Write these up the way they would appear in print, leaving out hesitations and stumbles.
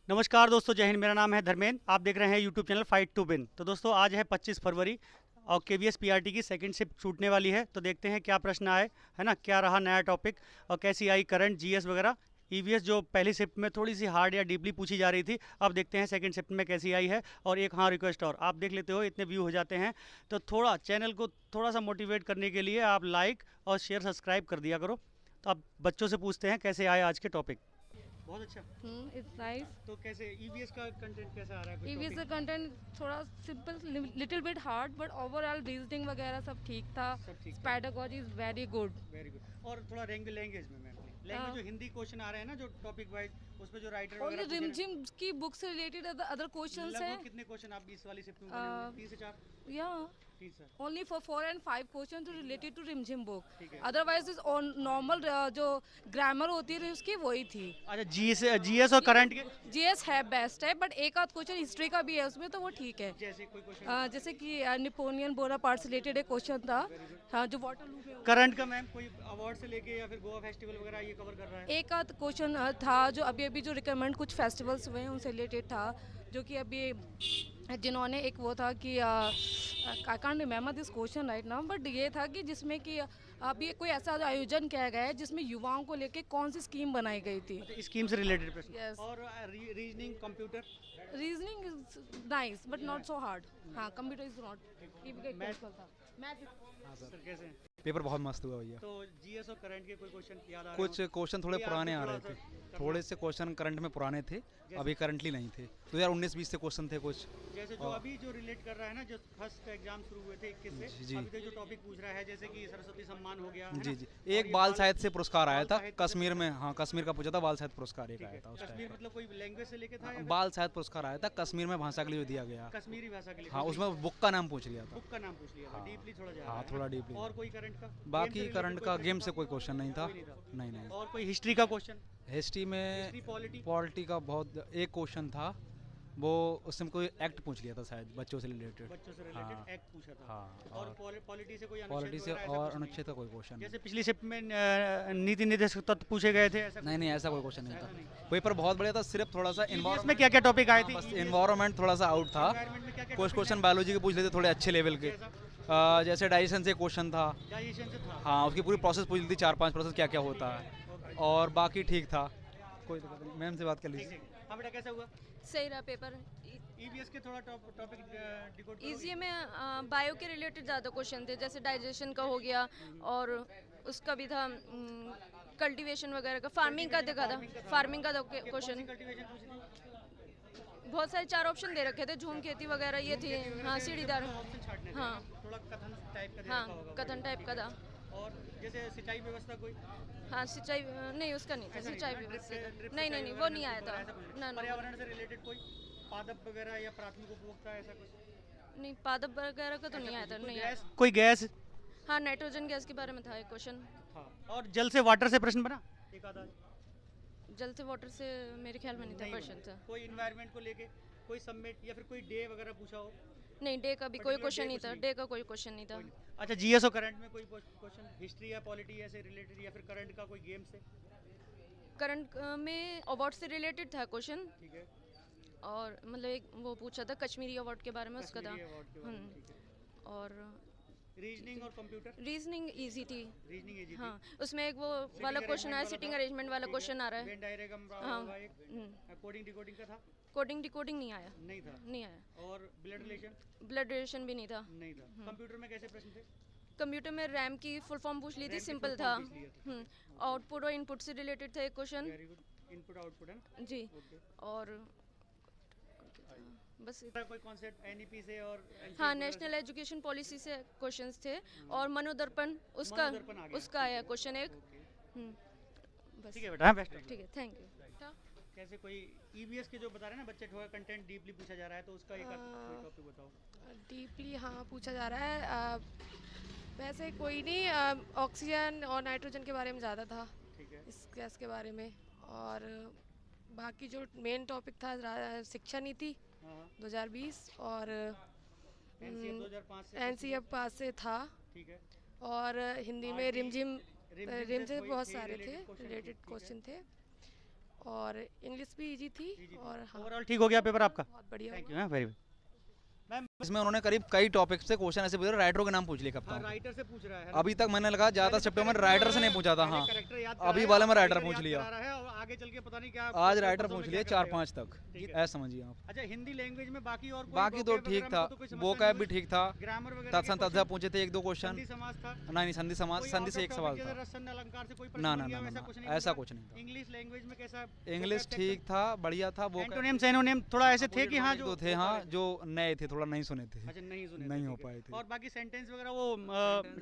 नमस्कार दोस्तों, जय हिंद। मेरा नाम है धर्मेंद्र। आप देख रहे हैं YouTube channel fight to win. तो दोस्तों, आज है 25 फरवरी और केवीएस पीआरटी की सेकंड शिफ्ट छूटने वाली है। तो देखते हैं क्या प्रश्न आए, है ना, क्या रहा नया टॉपिक और कैसी आई करंट जीएस वगैरह। ईवीएस जो पहली शिफ्ट में थोड़ी सी हार्ड या डीपली पूछी जा रही थी, अब देखते हैं सेकंड शिफ्ट में कैसी आई है। और एक हाँ रिक्वेस्ट और, आप देख लेते हो इतने व्यू हो जाते हैं तो थोड़ा चैनल को थोड़ा सा मोटिवेट करने के लिए आप लाइक और शेयर सब्सक्राइब कर दिया करो। तो अब बच्चों से पूछते हैं कैसे आए आज के टॉपिक। बहुत अच्छा। It's nice. तो कैसे ईवीएस का कंटेंट कैसा आ रहा है, कुछ ईवीएस टॉपिक? का कंटेंट थोड़ा simple, little bit hard, but overall reasoning वगैरह सब ठीक था। सब ठीक था। Pedagogy is very good. Very good. और थोड़ा लैंग्वेज में मैम, लैंग्वेज जो हिंदी क्वेश्चन आ रहे हैं ना, जो टॉपिक वाइज, उस पे जो राइटर ओनली वगैरह पूछे रहे रिमझिम की बुक से रिलेटेड अदर हैं, क्वेश्चंस हैं। लगभग कितने क्वेश्चन आप इस वाली शिफ्ट में बने होंगे? 3 से 4? या 3 sir. Only for 4 and 5 question related to Rimjhim book. ठीक है। अदरवाइज इज ऑन नॉर्मल जो ग्रामर होती है उसकी वही थी। अच्छा, जीएस और करंट के जीएस है बेस्ट है, बट एक आध क्वेश्चन हिस्ट्री का भी है उसमें, तो वो ठीक है। जैसे कोई क्वेश्चन? जैसे कि निपोनियन बोनापार्ट से रिलेटेड एक क्वेश्चन था। हाँ, जो वाटरलू में करंट का मैम कोई अवार्ड से लेके या फिर गोवा फेस्टिवल वगैरह ये कवर कर रहा है? एक आध क्वेश्चन था जो अभी अभी जो रिकमेंड कुछ फेस्टिवल्स हुए हैं उनसे रिलेटेड था, जो कि अभी जिन्होंने एक वो था कि I can't remember this question right now, but ये था कि जिसमें कि अभी कोई ऐसा आयोजन किया गया है जिसमें युवाओं को लेके कौन सी स्कीम बनाई गई थी। अच्छा, स्कीम से रिलेटेड प्रश्न। Yes. और reasoning, computer? Reasoning is nice but not so hard. हाँ, कंप्यूटर इज नॉट। मैथ। हाँ सर, कैसे हैं? पेपर बहुत मस्त हुआ भैया। तो जीएस और करंट के कोई क्वेश्चन याद आ रहे कुछ हो? क्वेश्चन थोड़े कोई पुराने आपको आ रहे थोड़ा थे। सा थोड़े से क्वेश्चन करंट में पुराने थे, अभी करंटली नहीं थे। 2019-20 से क्वेश्चन थे कुछ। जैसे जो अभी जो रिलेट कर रहा है ना, जो फर्स्ट एग्जाम शुरू हुए थे 21 से, जी। अभी तक जो टॉपिक पूछ रहा है, जैसे कि सरस्वती सम्मान हो गया, है जी ना? जी। और एक ये बाल साहित्य से पुरस्कार आया बाल था साहित्य से कश्मीर में। हाँ, कश्मीर का पूछा था, बाल साहित्य पुरस्कार एक ठीक आया है। था उस कश्मीर टाइम मतलब कोई लैंग्वेज से लेके था या पर। फिर बाल साहित्य पुरस्कार आया था कश्मीर में, भाषा के लिए दिया गया। कश्मीरी भाषा के लिए? हाँ, उसमें बुक का नाम पूछ लिया था। बुक का नाम पूछ लिया था, हाँ। डीपली थोड़ा जा रहा हाँ, है थोड़ा ना? डीपली। और कोई करंट का? बाकी करंट का गेम से कोई क्वेश्चन नहीं था। कोई नहीं था। नहीं नहीं। और कोई हिस्ट्री का क्वेश्चन? हिस्ट्री में हिस्ट्री, पॉलिटी? पॉलिटी का बहुत एक क्वेश्चन था, वो उसमें कोई एक्ट पूछ लिया था शायद बच्चों से रिलेटेड। बच्चों से हाँ। रिलेटेड एक्ट पूछा था। हाँ, और पॉलिटी से कोई पॉलिटी अनुच्छेद से वगैरह ऐसा और कुछ नहीं? अनुच्छेद का कोई क्वेश्चन जैसे पिछली शिफ्ट में नीति निर्देशक तत्व पूछे गए थे, ऐसा नहीं। नहीं, ऐसा कोई क्वेश्चन नहीं ऐसा था। नहीं। पेपर बहुत बढ़िया था, सिर्फ थोड़ा सा EVS इन्वायरमेंट में क्या क्या टॉपिक आए थे? बस इन्वायरमेंट थोड़ा सा आउट था। एनवायरनमेंट में क्या क्या कुछ क्वेश्चन बायोलॉजी के पूछ लेते थोड़े अच्छे लेवल के। जैसे डाइजेशन से क्वेश्चन था। डाइजेशन से था? हाँ, उसकी पूरी प्रोसेस पूछ ली थी, 4-5 प्रोसेस क्या क्या होता है। और बाकी ठीक था, कोई दिक्कत नहीं। मैम से बात कर ठीक लीजिए। ठीक। हाँ बेटा, कैसा हुआ? सही रहा पेपर। ईवीएस के थोड़ा टॉपिक डिकोड करो। इजी में बायो के रिलेटेड ज़्यादा क्वेश्चन थे, जैसे डाइजेशन का हो गया और उसका भी था, कल्टीवेशन वगैरह का, फार्मिंग का देखा था। फार्मिंग का क्वेश्चन कल्टीवेशन पूछी थी? बहुत सारे 4 ऑप्शन दे रखे थे, झूम खेती वगैरह ये थी। हाँ, सीढ़ीदार। ऑप्शन छाटने थे। हाँ थोड़ा कथन टाइप का दे हाँ, रखा होगा। कथन टाइप का था। और जैसे सिंचाई व्यवस्था कोई? हाँ, सिंचाई नहीं, उसका नहीं था। ऐसा नहीं सिंचाई था? व्यवस्था ड्रिप- ड्रिप नहीं सिंचाई नहीं नहीं, वो वगैरह नहीं आया था। ऐसा कुछ नहीं? ना ना, पर्यावरण से रिलेटेड कोई पादप वगैरह या प्राथमिक उपभोक्ता, ऐसा कुछ? नहीं, पादप वगैरह का तो नहीं आया था। नहीं आया। कोई गैस? हाँ, नाइट्रोजन गैस के बारे में था एक क्वेश्चन। हाँ। और जल से वाटर से प्रश्न बना एक आधा? जल से वाटर से मेरे ख्याल में नहीं था नहीं क्वेश्चन बना। था। कोई इन्वायरमेंट को लेके कोई सबमिट या फिर कोई डे वगैरह पूछा हो? नहीं, डे का भी कोई Particular क्वेश्चन day नहीं कुछ था। नहीं? डे का कोई क्वेश्चन नहीं था। कोई नहीं। अच्छा, जीएस और करंट में कोई क्वेश्चन हिस्ट्री या पॉलिटी ऐसे रिलेटेड, या फिर करंट का कोई गेम से? करंट में अवार्ड से रिलेटेड था क्वेश्चन, ठीक है। और मतलब एक वो पूछा था कश्मीरी अवार्ड के बारे में, उसका था। कश्मीरी award के बारे में, ठीक है। और रीजनिंग और कंप्यूटर? रीजनिंग इजी थी। रीजनिंग इजी हाँ, उसमें एक वो वाला क्वेश्चन आया, सिटिंग अरेंजमेंट वाला क्वेश्चन आ रहा है। वेन डायग्राम हाँ। होगा एक। कोडिंग डिकोडिंग का था? कोडिंग डिकोडिंग नहीं आया। नहीं था। नहीं आया। और ब्लड रिलेशन? ब्लड रिलेशन भी नहीं था। नहीं था। कंप्यूटर में कैसे प्रश्न थे? कंप्यूटर में रैम की फुल फॉर्म पूछ ली थी, RAM की सिंपल full था। form पूछ लिया था। आउटपुट और इनपुट से रिलेटेड था एक question. Very good. Input output है ना? जी। ओके। और बस कोई कॉन्सेप्ट एनईपी से और NCERT हाँ, वगैरह से? नेशनल एजुकेशन पॉलिसी से क्वेश्चंस थे। और मनोदर्पण उसका मनोदर्पण आ गया। उसका आया क्वेश्चन एक। ओके। हम्म, बस ठीक है बेटा, बेस्ट। ठीक है, थैंक यू। कैसे कोई ईवीएस के जो बता रहे हैं ना बच्चे, थोड़ा कंटेंट डीपली पूछा जा रहा है, तो उसका एक कोई टॉपिक बताओ। डीपली हाँ पूछा जा रहा है। वैसे कोई नहीं, ऑक्सीजन और नाइट्रोजन के बारे में ज़्यादा था, ठीक है। इस गैस के बारे में। और बाकी जो मेन टॉपिक था शिक्षा नीति हाँ हाँ। 2020 और एनसीएफ 2005 से? एनसीएफ पास से था। ठीक है। और हिंदी में आरटी, रिमझिम रिमझिम से रिमझिम कोई बहुत थे सारे थे related question? रिलेटेड ठीक है। क्वेश्चन थे। और इंग्लिश भी इजी थी और हाँ ओवरऑल ठीक हो गया पेपर आपका? बहुत बढ़िया थैंक हुआ। यू। वेरी मैम, इसमें उन्होंने करीब कई टॉपिक से क्वेश्चन ऐसे पूछे, राइटरों के नाम पूछ लिए कप्तान। राइटर से पूछ रहा है ना? अभी तक मैंने लगा ज्यादा पहले तो चैप्टर में character राइटर से वगैरह नहीं पूछा था। पहले हाँ, character याद अभी कराया, वाले में अब राइटर writer पूछ याद लिया। करा रहा है और आगे चल के पता नहीं क्या आज पेपर राइटर में पूछ क्या लिए कराएगा। 4-5 तक, ठीक है। ऐसा समझिए आप। अच्छा, हिंदी लैंग्वेज में बाकी और कोई बाकी तो vocab ठीक वगैरह था, में तो कोई समस्या वो नहीं कैब भी हुई? ठीक था, ग्रामर वगैरह के तत्सम तत्जा question, पूछे थे 1-2 क्वेश्चन। संधि समास था? नहीं, संधि समास, कोई संधि out से of एक topic सवाल जैसे था। रसन अलंकार से कोई प्रश्न ना बन ना गया ना वैसा ना, कुछ नहीं ऐसा पूछा? कुछ नहीं था। इंग्लिश लैंग्वेज में कैसा? इंग्लिश ठीक था, बढ़िया था। वो एंटोनिम सेनोनिम थोड़ा ऐसे थे कि हाँ जो थे, हाँ जो नए थे, थोड़ा नहीं सुने थे, अच्छा नहीं सुने नहीं थे, हो ठीक है। पाए थे। और बाकी सेंटेंस वगैरह वो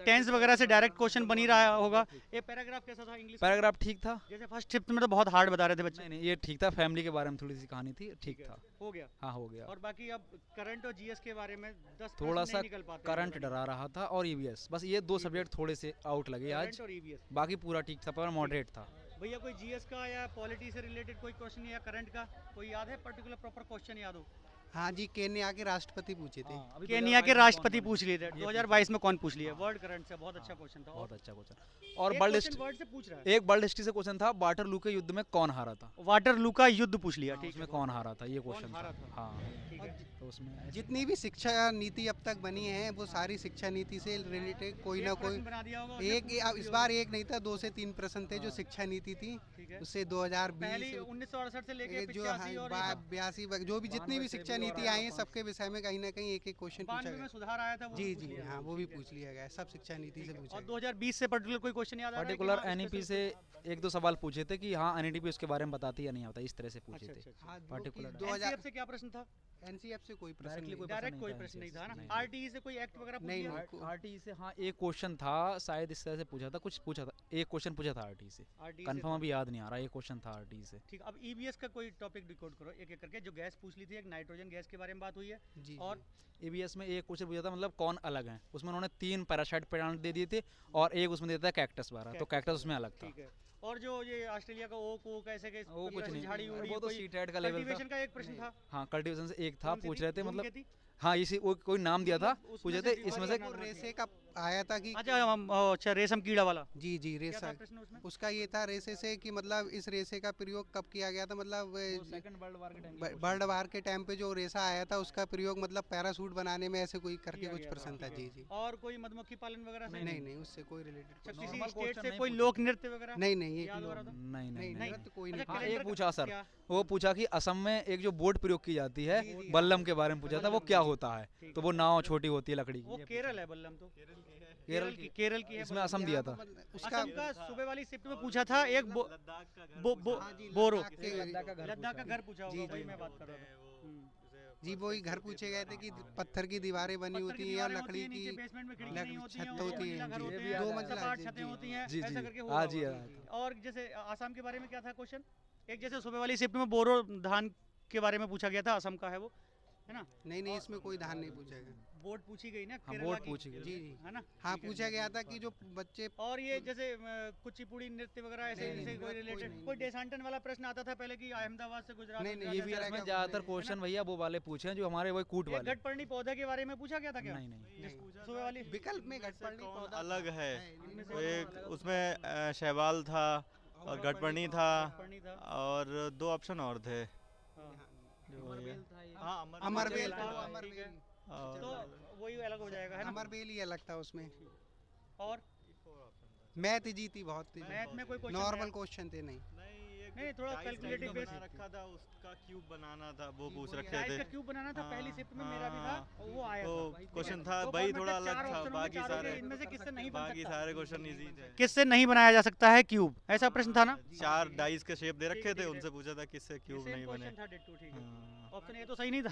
टेंस वगैरह से डायरेक्ट क्वेश्चन बन ही रहा होगा। ये पैराग्राफ कैसा था इंग्लिश? पैराग्राफ ठीक था। जैसे फर्स्ट शिफ्ट में तो बहुत हार्ड बता रहे थे बच्चे। नहीं नहीं, ये ठीक था, फैमिली के बारे में थोड़ी सी कहानी थी, ठीक था। हो गया। हाँ, हो गया। और बाकी अब करंट और जीएस के बारे में 10 थोड़ा प्रश्न सा नहीं निकल पाते हैं करंट लोगों डरा रहा था और ईवीएस, बस ये 2 सब्जेक्ट थोड़े से आउट लगे को। आज। करंट और ईवीएस। बाकी पूरा ठीक था, पर मॉडरेट था। भैया कोई जीएस का या पॉलिटी से रिलेटेड कोई क्वेश्चन या करंट का कोई याद है, पर्टिकुलर प्रॉपर क्वेश्चन याद हो? हाँ जी, केन्या के राष्ट्रपति पूछे थे। केनिया के राष्ट्रपति पूछ लिए थे 2022 में, कौन पूछ लिया? वर्ल्ड करंट से बहुत अच्छा क्वेश्चन था। बहुत अच्छा क्वेश्चन। और एक वर्ल्ड question वर्ड से पूछ रहा है। एक वर्ल्ड हिस्ट्री से क्वेश्चन था, वाटरलू के युद्ध में कौन हारा था। वाटरलू का युद्ध पूछ लिया, ठीक उसमें है। कौन हारा था, ये कौन क्वेश्चन हारा था। था? हाँ, ठीक है। तो उसमें ऐसे- जितनी भी शिक्षा नीति अब तक बनी है वो सारी शिक्षा नीति से रिलेटेड कोई ना एक कोई प्रश्न बना दिया होगा उसने, एक, पूछ इस ली बार होगी। एक नहीं था, 2 से 3 प्रश्न थे जो हाँ। शिक्षा नीति थी। ठीक है। उससे पहली 2020 1968 से लेके जो 85 और 82 जो भी जितनी भी शिक्षा नीति आई है सबके विषय में कहीं ना कहीं एक एक क्वेश्चन पूछा 92 में गया। सुधार आया था वो जी भी पूछ जी लिया। हाँ, वो भी पूछ लिया गया, सब शिक्षा नीति से पूछा और गया। 2020 से पर्टिकुलर कोई क्वेश्चन याद आ रहा है कि पर्टिकुलर हाँ, एनईपी special से कुछ था? 1-2 सवाल पूछे थे कि हाँ एनईपी उसके बारे में बताती या नहीं आता, इस तरह से पूछे अच्छा, थे। अच्छा, अच्छा। हाँ, जो कि particular 2000 NCF से क्या प्रश्न था? एनसीएफ से कोई प्रश्न Directly नहीं कोई था। डायरेक्ट कोई था प्रश्न नहीं था ना? नहीं। आरटीई से कोई एक्ट वगैरह पूछ नहीं, लिया? नहीं। आरटीई से हाँ एक क्वेश्चन था, शायद इस तरह से पूछा था, कुछ पूछा था, एक क्वेश्चन पूछा था आरटीई से, RTE से कंफर्म था। अभी याद नहीं आ रहा, एक क्वेश्चन था आरटीई से। ठीक, अब ईबीएस का कोई टॉपिक डिकोड करो एक एक करके। जो गैस पूछ ली थी, एक नाइट्रोजन गैस के बारे में बात हुई है। जी और जी। ईबीएस में एक क्वेश्चन पूछा था, मतलब कौन अलग है, उसमें उन्होंने 3 पैरासाइट प्लांट दे दिए थे और एक उसमें देता है कैक्टस वाला, तो कैक्टस उसमें अलग था। ठीक है। और जो ये ऑस्ट्रेलिया का ओक ऐसे के वो कुछ नहीं, झाड़ी उड़ी, वो तो कोई सीटेड का लेवल था। कल्टीवेशन का एक प्रश्न था। हाँ, कल्टीवेशन से एक था, कौन सी पूछ थी? रहे थे, मतलब धूमकेतु? हाँ इसी वो कोई नाम दिया था, उसमें पूछे से थे दीवार इसमें से। का वो नाम रेसे का आया था कि अच्छा, रेशम कीड़ा वाला जी जी क्या रेसा, था प्रश्न उसमें? उसका ये था रेसे से कि मतलब इस रेसे का प्रयोग कब किया गया था, मतलब सेकंड वर्ल्ड वार के टाइम वर्ल्ड वार के टाइम पे जो रेसा आया था उसका प्रयोग मतलब पैरासूट बनाने में ऐसे कोई करके किया कुछ गया प्रश्न था। ठीक जी है। जी। और कोई मधुमक्खी पालन वगैरह से? नहीं नहीं, उससे कोई अच्छा, रिलेटेड किसी normal स्टेट question से नहीं कोई पूछे। लोक नृत्य वगैरह नहीं नहीं, एक याद हो रहा था? नहीं नहीं नहीं नहीं, नहीं। कोई अच्छा, नहीं। हाँ, कैलेंडर एक पूछा सर, क्या? वो पूछा कि असम में एक जो बोट प्रयोग की जाती है, जी, जी, बल्लम के बारे में पूछा था, वो क्या होता है, ठीक तो वो नाव छोटी होती है लकड़ी वो की। केरल है बल्लम तो। केरल केरल की है इसमें बल्लम। असम दिया था। उसका असम का सुबह वाली शिफ्ट में पूछा था एक हाँ जी, बोरो लद्दाख के- लद्दाख का घर पूछा जी, होगा, वही जी। मैं बात कर रहा था। जी वही घर पूछे गए थे कि पत्थर की दीवारें बनी पत्थर होती की हैं या दीवारें होती लकड़ी हैं, नीचे की बेसमेंट में खिड़की लकड़ी नहीं होती छत हैं, होती दो मंजिला है। घर जी, होते ये हैं, भी दो याद मंजिला है। आठ जी, छतें जी। होती हैं, जी, ऐसा जी। करके हाँ हुआ जी, होगा। हाँ। और जैसे आसाम के बारे में क्या था क्वेश्चन? एक जैसे सुबह वाली शिफ्ट में बोरो धान के बारे में पूछा गया था, असम का है वो, है ना? नहीं नहीं, इसमें कोई धान नहीं पूछा गया। बोट पूछी गई ना हाँ, केरला बोट की? पूछी गई। जी जी है ना? हाँ, ठीक है। पूछा गया था कि जो बच्चे और ये जैसे कुचिपुड़ी नृत्य वगैरह ऐसे नहीं, जैसे नहीं, कोई कोई रिलेटेड नहीं। कोई देशांतन वाला प्रश्न आता था पहले कि अहमदाबाद से गुजरात नहीं, में नहीं, ये जाना भी तरह इसमें का ज्यादातर नहीं, क्वेश्चन भैया वो वाले पूछे हैं जो हमारे वो कूट ये वाले। गटपर्णी पौधे के बारे में पूछा गया था क्या? नहीं नहीं। नहीं। सुबह वाली विकल्प में घटपड़ी कौन पौधा अलग है? इनमें तो से एक उसमें शैवाल था और गटपर्णी था गटपर्णी था। और 2 ऑप्शन और थे। हाँ। जो ये- हाँ, अमरबेल था, था, ठीक है। और तो वही अलग हो जाएगा, है ना? अमरबेल ही अलग था उसमें। और मैथ जी थी बहुत थी, मैथ में कोई क्वेश्चन नॉर्मल क्वेश्चन थे नहीं। नहीं, थोड़ा calculative base- रखा था, उसका क्यूब बनाना था, वो पूछ वही रखे डाइस थे। का क्यूब बनाना था, हाँ, पहली शिफ्ट में मेरा भी था हाँ। और वो आया वो था। क्वेश्चन था तो भाई फॉर्मेट थोड़ा में चार अलग था, ऑप्शन होंगे, बाकी चारों के सारे इनमें से किससे नहीं बन बाकी सकता? सारे क्वेश्चन इजी थे। किससे नहीं बनाया जा सकता है क्यूब, ऐसा प्रश्न था ना? 4 डाइस के शेप दे रखे ठीक थे, है। उनसे पूछा था किससे क्यूब सेम नहीं बने। क्वेश्चन था डिट्टो, ठीक है। हाँ। ऑप्शन ए तो सही नहीं था।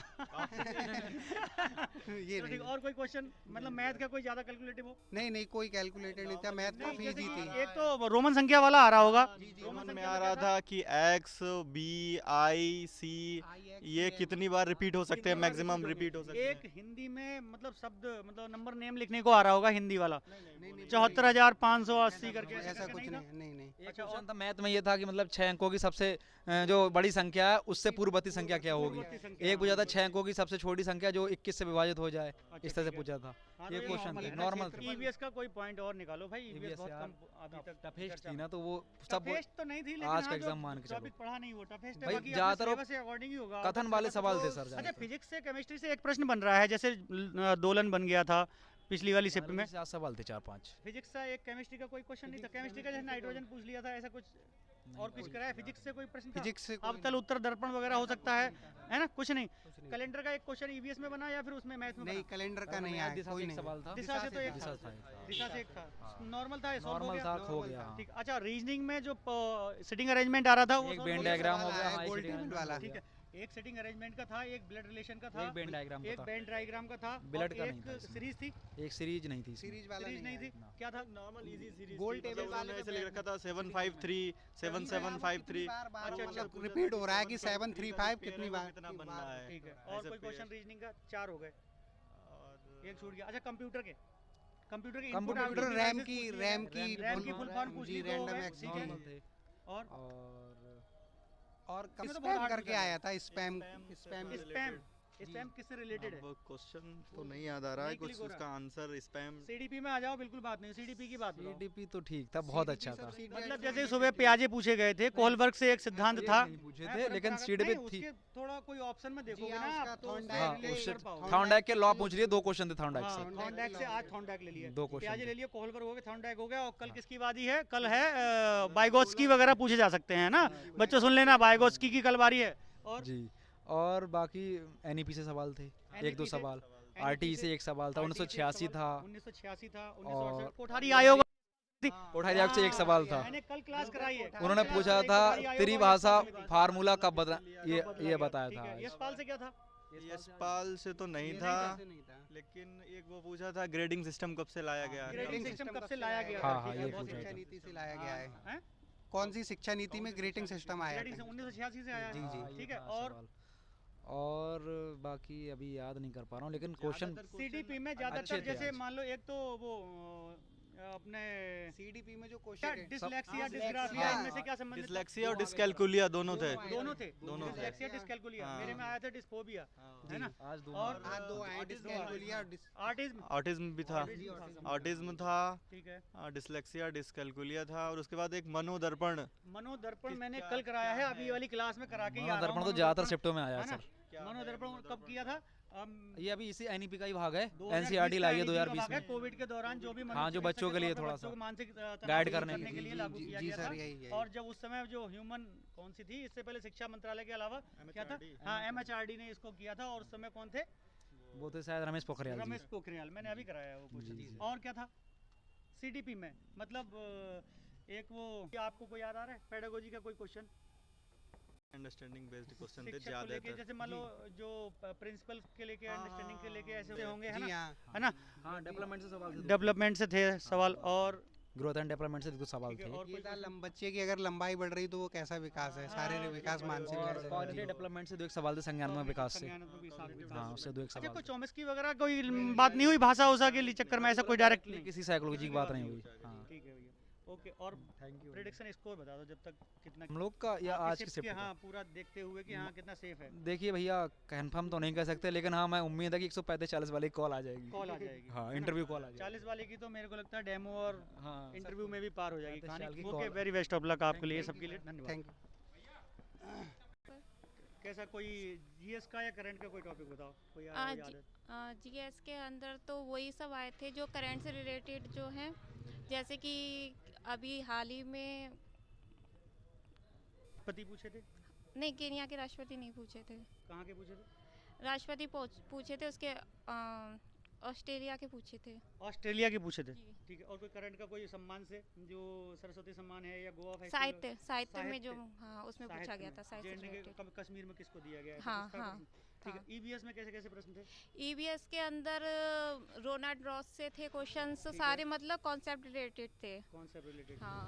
ये चलो नहीं ठीक, और कोई क्वेश्चन मतलब मैथ का कोई ज्यादा कैलकुलेटिव हो? नहीं कोई कैलकुलेटर नहीं था, मैथ नहीं, काफी जैसे इजी कि थी। एक तो रोमन संख्या वाला आ रहा होगा। रोमन में आ रहा था कि X B I C ये कितनी बार रिपीट हो सकते हैं, मैक्सिमम रिपीट हो सकते हैं। एक हिंदी में मतलब शब्द मतलब नंबर नेम लिखने को आ रहा होगा हिंदी वाला, नहीं, 74,580 करके ऐसा करके कुछ था? नहीं, नहीं, नहीं। एक अच्छा, क्वेश्चन था मैथ में, ये था कि मतलब 6 अंकों की सबसे जो बड़ी संख्या है उससे पूर्ववर्ती संख्या क्या होगी। पूर्ववर्ती संख्या, एक पूछा था 6 अंकों की सबसे छोटी संख्या जो 21 से विभाजित हो जाए, अच्छा, इस तरह से ठीक है। पूछा था। हाँ, तो ये क्वेश्चन normal थे, है। नॉर्मल थे। ईवीएस का कोई पॉइंट और निकालो भाई, ईवीएस EVS बहुत यार, कम अभी तक टफेस्ट चर्चा थी में। ना, तो वो सब टफेस्ट तो नहीं थी, लेकिन आज का हाँ, एग्जाम जो मान के चलो। टॉपिक पढ़ा नहीं वो टफेस्ट है, भाई बाकी ज्यादातर वो सिलेबस से अकॉर्डिंग ही होगा। कथन वाले सवाल थे सर अच्छा, ज्यादातर। फिजिक्स से केमिस्ट्री से एक प्रश्न बन रहा है, जैसे दोलन बन गया था पिछली वाली शिफ्ट में। बायोलॉजी से आज सवाल थे 4-5। फिजिक्स का एक केमिस्ट्री का कोई क्वेश्चन नहीं था, केमिस्ट्री का जैसे नाइट्रोजन पूछ लिया था, ऐसा कुछ और कुछ कराया। फिजिक्स से कोई प्रश्न था? फिजिक्स से अब तल उत्तर दर्पण वगैरह हो सकता है ना? कुछ नहीं। कैलेंडर का एक क्वेश्चन ईवीएस में बना या फिर उसमें मैथ में नहीं, बना? कैलेंडर का नहीं आया, दिशा कोई से एक नहीं। सवाल था। दिशा से तो एक दिशा था, था। दिशा से एक था, नॉर्मल था, solve हो नॉर्मल गया? था, खो गया। हाँ। ठीक। अच्छा, रीजनिंग में जो सिटिंग अरेंजमेंट आ रहा था वो एक solve बेन हो गया? डायग्राम हो सवाल गया। आया, हाँ, गोल एक टेबल वाला। ठीक है, एक सेटिंग अरेंजमेंट का था, एक ब्लड रिलेशन का था, एक बेन डायग्राम एक था। बैंड डायग्राम का था, ब्लड और का नहीं एक था इसमें। सीरीज थी। एक सीरीज नहीं थी इसमें। सीरीज वाला सीरीज नहीं थी, ना। क्या था? नॉर्मल इजी सीरीज गोल थी, टेबल मतलब वाले उन्होंने पे ऐसे लिख रखा था 753 7753। अच्छा, मतलब रिपीट हो रहा है कि 735 कितनी बार कितना बनना है। ठीक है, और ऐसे कोई क्वेश्चन पेयर। रीजनिंग का 4 हो गए, और एक छूट गया। अच्छा, कंप्यूटर के कंप्यूटर input रैम devices की पूछ लिए रैम हैं। की रैम की फुल फॉर्म पूछ जी, ली, 2 हो रैंडम गए, एक्सेस ठीक है। नॉर्मल थे। और और इसमें तो बहुत स्पैम hard करके पूछा आया था, स्पैम से स्पैम स्पैम स्पैम किससे रिलेटेड है? अब क्वेश्चन तो नहीं याद आ रहा है नहीं कुछ, click हो रहा। उसका आंसर स्पैम। सीडीपी में आ जाओ, बिल्कुल बात नहीं, सीडीपी की बात बताओ। CDP तो ठीक था, बहुत अच्छा था। मतलब जैसे सुबह प्याजे पूछे गए थे, कोहलबर्ग से एक सिद्धांत था, नहीं पूछे हैं, थे, लेकिन परंपरागत- CDP नहीं, थी। उसके थोड़ा कोई ऑप्शन में देखोगे हाँ, ना उसका आप, तो उससे थॉर्नडाइक हाँ, relate उससे कर पाओगे। थॉर्नडाइक के लॉ पूछ लिए, 2 क्वेश्चन थे थॉर्नडाइक हाँ, से। थॉर्नडाइक से आज थॉर्नडाइक ले लिए, 2 क्वेश्चन प्याजे थे। ले लिए, कोहलबर्ग हो गए, थॉर्नडाइक हो गया, और कल किसकी बारी है? कल है बाइगोत्स्की वगैरह पूछे जा सकते हैं ना, बच्चों सुन लेना, बाइगोत्स्की की कल बारी है। और जी, और बाकी NEP से सवाल थे, एक दो NEP से- सवाल। NEP RTE से एक सवाल था, 1986 था। 1986 था, और 1968 कोठारी आयोग कोठारी आयोग से एक सवाल था। मैंने कल क्लास कराई है। उन्होंने कल पूछा क्लास था कराई, कोठारी आयोग त्रिभाषा और यशपाल फार्मूला कब बदला, कब ये बदला गया? बताया ठीक था है, आज। यशपाल से क्या था? यशपाल से तो नहीं था, लेकिन एक वो पूछा था ग्रेडिंग सिस्टम कब से लाया गया है। ग्रेडिंग सिस्टम कब से लाया गया? हाँ, हाँ, ठीक है, ये बहुत पूछा अच्छा। था। नीति से लाया गया है। हैं? कौन सी शिक्षा नीति में ग्रेडिंग सिस्टम आया ग्रेडिंग से था? 1986 से आया है। जी, जी। हाँ, ये ठीक है, था और सवाल। और बाकी अभी याद नहीं कर पा रहा हूँ, लेकिन क्वेश्चन सीडीपी में अच्छे ज्यादातर थे जैसे आज। मान लो एक तो वो अपने सीडीपी में जो क्या क्वेश्चन डिसलेक्सिया हाँ, डिसग्राफिया हाँ। इनमें से क्या संबंधित था? डिसलेक्सिया और डिस्कैलकुलिया दोनों थे। दोनों थे, दोनों थे। डिसलेक्सिया डिसकैलकुलिया, हाँ। मेरे में आया था डिस्फोबिया, है ना? आज दो और हाँ, दो आए, डिस्कैलकुलिया और आर्टिज्म, ऑटिज्म भी था, ऑटिज्म था, ठीक है। डिसलेक्सिया डिस्कैलकुलिया था, और उसके बाद एक मनोदर्पण। मनोदर्पण मैंने कल कराया है, अभी वाली क्लास में करा के ही आ रहा हूँ। मनोदर्पण तो ज्यादातर शिफ्टों में आया है ना? सर। मनोदर्पण कब किया था? ये अभी इसी NEP का ही भाग है, 2020 NCERT लाई है का 2020 में। कोविड के दौरान जो भी हाँ, जो बच्चों के लिए थोड़ा सा मानसिक तनाव गाइड दूर करने के के लिए जी, लागू जी, किया जी, गया सर, था। यही है। और जब उस समय जो ह्यूमन कौन सी थी, इससे पहले शिक्षा मंत्रालय के अलावा क्या था? हाँ, MHRD ने इसको किया था, और उस समय कौन थे? वो थे शायद रमेश पोखरियाल जी। रमेश पोखरियाल, मैंने अभी कराया है वो जी, जी। क्वेश्चन। और क्या था सीडीपी में? मतलब एक वो आपको कोई याद आ रहा है पेडागोजी का कोई क्वेश्चन? अंडरस्टैंडिंग बेस्ड क्वेश्चन थे शिक्षक को लेके, ज्यादातर। जैसे मान लो जो प्रिंसिपल के लेके, अंडरस्टैंडिंग के लेके ऐसे होंगे, है जी ना? हाँ, है ना? हाँ, डेवलपमेंट से सवाल थे। डेवलपमेंट से थे सवाल, और ग्रोथ एंड डेवलपमेंट से कुछ सवाल ठीक है, थे। और ये कोई था बच्चे की अगर लंबाई बढ़ रही तो वो कैसा विकास है, शारीरिक विकास, मानसिक और विकास। कॉग्निटिव डेवलपमेंट से 2 एक सवाल थे, संज्ञानात्मक विकास से। संज्ञानात्मक विकास। हाँ, उससे 2 एक अच्छा, सवाल कोई थे। चौमिस्की वगैरह कोई बात नहीं हुई भाषा उषा के लिए चक्कर में, ऐसा कोई डायरेक्ट नहीं? किसी साइकोलॉजी की बात नहीं हुई। हाँ, ठीक है भैया, ओके। और प्रेडिक्शन स्कोर बता दो जब तक कितना हम लोग का या आपकी आज की शिफ्ट शिफ्ट के, का? हाँ, पूरा देखते हुए कि हाँ कितना सेफ है। देखिए भैया, कंफर्म तो नहीं कर सकते, लेकिन हाँ, मैं उम्मीद है कि 135-40 वाली कॉल आ जाएगी। कॉल आ जाएगी, हाँ, इंटरव्यू कॉल आ जाएगी। 40 वाले की तो मेरे को लगता है डेमो और हाँ, इंटरव्यू में भी पार हो जाएगी 35 साल कहानी। की okay, call। Very best of luck आपके लिए, सबके लिए धन्यवाद। Thank you. कैसा कोई जीएस का या करंट का कोई टॉपिक बताओ, कोई याद है? जीएस के अंदर तो वही सब आए थे जो करंट से रिलेटेड जो हैं, जैसे कि अभी हाल ही में पति पूछे थे? नहीं, केन्या के राष्ट्रपति नहीं पूछे थे। कहाँ के पूछे थे? राष्ट्रपति पूछे थे, उसके ऑस्ट्रेलिया के पूछे थे। ऑस्ट्रेलिया के पूछे थे, जी। ठीक है। और कोई करंट का कोई सम्मान से, जो सरस्वती सम्मान है या गोवा फेस्टिवल? साहित्य में जो, साहित्य। हाँ, उसमें साहित्य पूछा गया में। था, साहित्य से JNK related। के कश्मीर में किसको दिया गया है, ऐसा हाँ, कुछ था हाँ, प्रश्न? ठीक है। था। ईवीएस में कैसे कैसे प्रश्न थे? EVS के अंदर रोनाल्ड रॉस से थे क्वेश्चंस, ठीक है। सारे मतलब कॉन्सेप्ट रिलेटेड थे। Concept related? हाँ,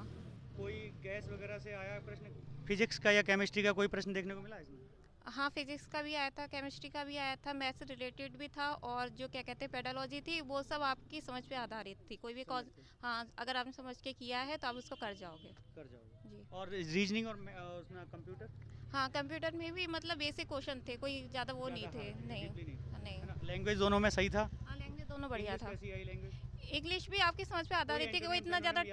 कोई गैस वगैरह से आया प्रश्न? फिजिक्स का या केमिस्ट्री का कोई प्रश्न देखने को मिला इसमें? हाँ, फिजिक्स का भी आया था, केमिस्ट्री का भी आया था, मैथ्स से रिलेटेड भी था, और जो क्या कहते हैं पेडालॉजी थी, वो सब आपकी समझ पे आधारित थी। कोई भी कॉज, हाँ, अगर आपने समझ के किया है तो आप उसको कर जाओगे। कर जाओगे। जी। और रीजनिंग और उसमें कंप्यूटर हाँ, कंप्यूटर में भी मतलब बेसिक क्वेश्चन थे, कोई ज़्यादा वो नहीं थे। नहीं, नहीं। है ना? लैंग्वेज दोनों में सही था? हाँ, लैंग्वेज दोनों बढ़िया था। कैसी आई लैंग्वेज? इंग्लिश भी आपकी समझ पे आधारित थी, कोई इतना ज़्यादा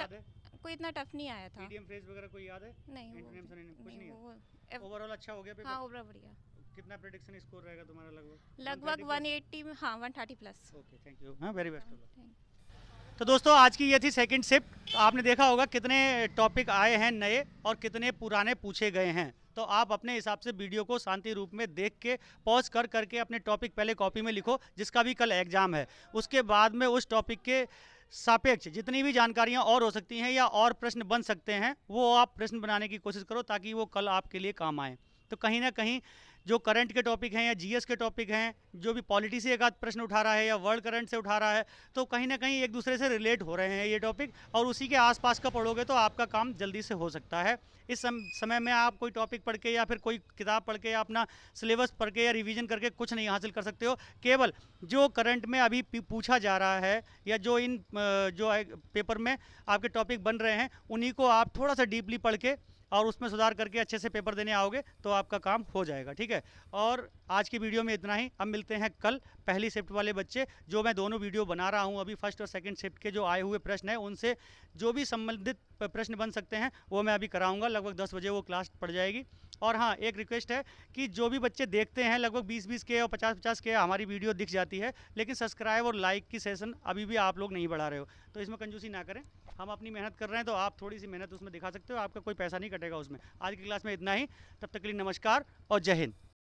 कोई इतना टफ नहीं आया था। मीडियम फ्रेज वगैरह कोई याद है? नहीं, कुछ नहीं वो है। ओवरऑल अच्छा हो गया पेपर? हाँ, ओवरऑल बढ़िया। कितना प्रेडिक्शन स्कोर रहेगा तुम्हारा लगभग? लगभग 180 में, हाँ 130 प्लस। Okay, thank you. हाँ, very best of luck. Thank तो दोस्तों आज की ये थी सेकंड शिफ्ट। आपने देखा होगा कितने टॉपिक आए हैं नए और कितने पुराने पूछे गए हैं। तो आप अपने हिसाब से वीडियो को शांति रूप में देख के पॉज कर करके अपने टॉपिक पहले कॉपी में लिखो, जिसका भी कल एग्जाम है। उसके बाद में उस टॉपिक के सापेक्ष जितनी भी जानकारियां और हो सकती हैं या और प्रश्न बन सकते हैं, वो आप प्रश्न बनाने की कोशिश करो ताकि वो कल आपके लिए काम आए। तो कहीं ना कहीं जो करंट के टॉपिक हैं या जीएस के टॉपिक हैं, जो भी पॉलिटी से एक आध प्रश्न उठा रहा है या वर्ल्ड करंट से उठा रहा है, तो कहीं ना कहीं एक दूसरे से रिलेट हो रहे हैं ये टॉपिक, और उसी के आसपास का पढ़ोगे तो आपका काम जल्दी से हो सकता है। इस समय में आप कोई टॉपिक पढ़ के या फिर कोई किताब पढ़ के या अपना सिलेबस पढ़ के या रिवीजन करके कुछ नहीं हासिल कर सकते हो। केवल जो करंट में अभी पूछा जा रहा है या जो इन जो पेपर में आपके टॉपिक बन रहे हैं, उन्हीं को आप थोड़ा सा डीपली पढ़ के और उसमें सुधार करके अच्छे से पेपर देने आओगे तो आपका काम हो जाएगा। ठीक है, और आज की वीडियो में इतना ही। अब मिलते हैं कल पहली शिफ्ट वाले बच्चे, जो मैं दोनों वीडियो बना रहा हूं अभी, फर्स्ट और सेकंड शिफ्ट के जो आए हुए प्रश्न हैं उनसे जो भी संबंधित प्रश्न बन सकते हैं वो मैं अभी कराऊंगा। लगभग 10 बजे वो क्लास पड़ जाएगी। और हाँ, एक रिक्वेस्ट है कि जो भी बच्चे देखते हैं, लगभग 20-20 के और 50-50 के हमारी वीडियो दिख जाती है, लेकिन सब्सक्राइब और लाइक की सेशन अभी भी आप लोग नहीं बढ़ा रहे हो, तो इसमें कंजूसी ना करें। हम अपनी मेहनत कर रहे हैं तो आप थोड़ी सी मेहनत उसमें दिखा सकते हो, आपका कोई पैसा नहीं कटेगा उसमें। आज की क्लास में इतना ही, तब तक के लिए नमस्कार और जय हिंद।